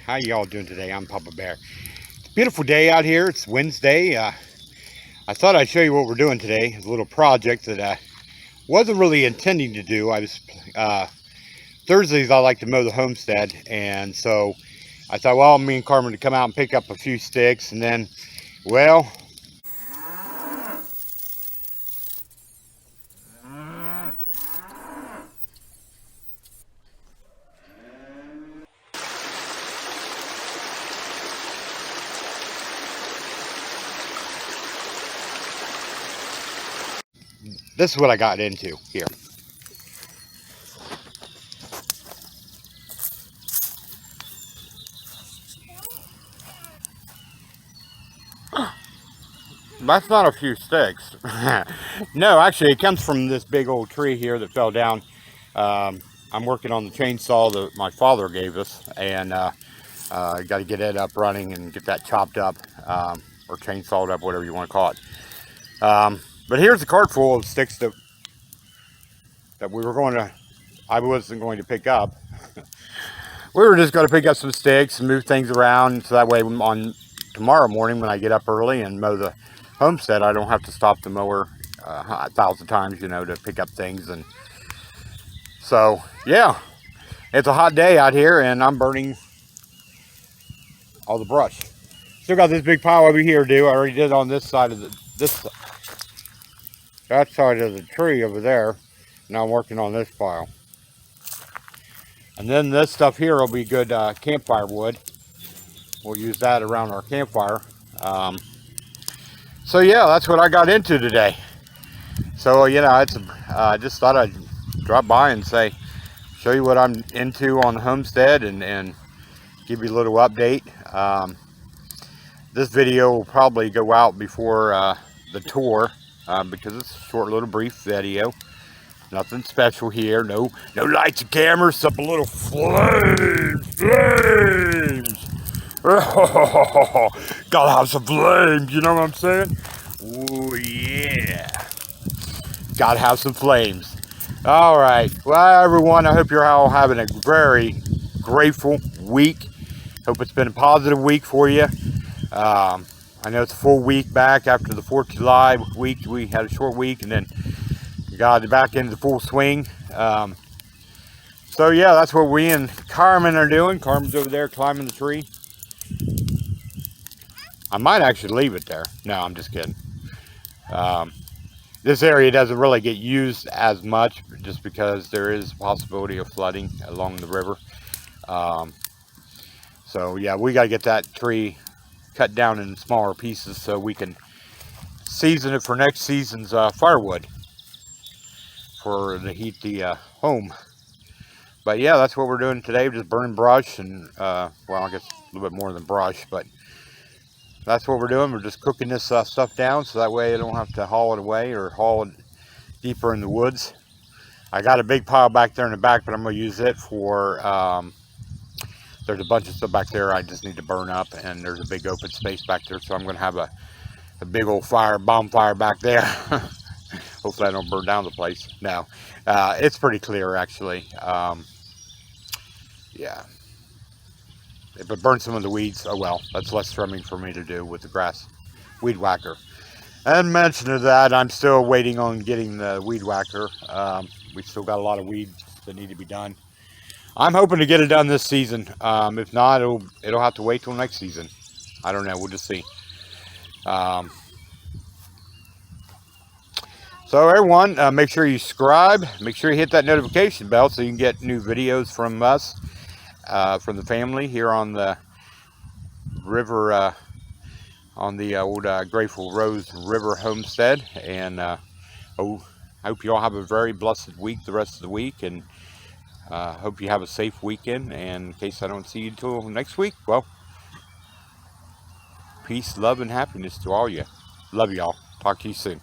How y'all doing today? I'm Papa Bear. It's a beautiful day out here. It's Wednesday. I thought I'd show you what we're doing today. It's a little project that I wasn't really intending to do. Thursdays I like to mow the homestead, and so I thought, well, me and Carmen to come out and pick up a few sticks, and then, well, this is what I got into here. That's not a few sticks. No, actually, it comes from this big old tree here that fell down. I'm working on the chainsaw that my father gave us, and got to get it up running and get that chopped up, or chainsawed up, whatever you want to call it. But here's a cart full of sticks that I wasn't going to pick up. We were just going to pick up some sticks and move things around, so that way on tomorrow morning when I get up early and mow the homestead, I don't have to stop the mower 1,000 times, to pick up things. And so, yeah, it's a hot day out here, and I'm burning all the brush. Still got this big pile over here to do. I already did on this side of that side of the tree over there. Now I'm working on this pile. And then this stuff here will be good campfire wood. We'll use that around our campfire. So yeah, that's what I got into today. So I just thought I'd drop by and show you what I'm into on the homestead and give you a little update. This video will probably go out before the tour because it's a short little brief video. Nothing special here. No lights and cameras. Up a little flames. Gotta have some flames. You know what I'm saying? Oh yeah. Gotta have some flames. All right. Well, everyone, I hope you're all having a very grateful week. Hope it's been a positive week for you. I know it's a full week back after the 4th of July week. We had a short week, and then got back into the full swing. So yeah, that's what we and Carmen are doing. Carmen's over there climbing the tree. I might actually leave it there. No, I'm just kidding. This area doesn't really get used as much just because there is a possibility of flooding along the river. So yeah, we got to get that tree cut down in smaller pieces so we can season it for next season's firewood to heat the home. But yeah, that's what we're doing today, just burning brush and well, I guess a little bit more than brush, but that's what we're doing. We're just cooking this stuff down so that way I don't have to haul it away or haul it deeper in the woods. I got a big pile back there in the back, but I'm going to use it for there's a bunch of stuff back there I just need to burn up, and there's a big open space back there, so I'm going to have a big old bonfire back there. Hopefully I don't burn down the place. No, it's pretty clear actually. Yeah. If it burns some of the weeds, oh well, that's less trimming for me to do with the grass weed whacker. And mention of that, I'm still waiting on getting the weed whacker. We still got a lot of weeds that need to be done. I'm hoping to get it done this season. If not, it'll have to wait till next season. I don't know. We'll just see. So everyone, make sure you subscribe. Make sure you hit that notification bell so you can get new videos from us, from the family here on the river, on the old Grateful Rose River homestead. And I hope you all have a very blessed week the rest of the week, and hope you have a safe weekend. And in case I don't see you until next week, well, peace, love, and happiness to all you. Love y'all. Talk to you soon.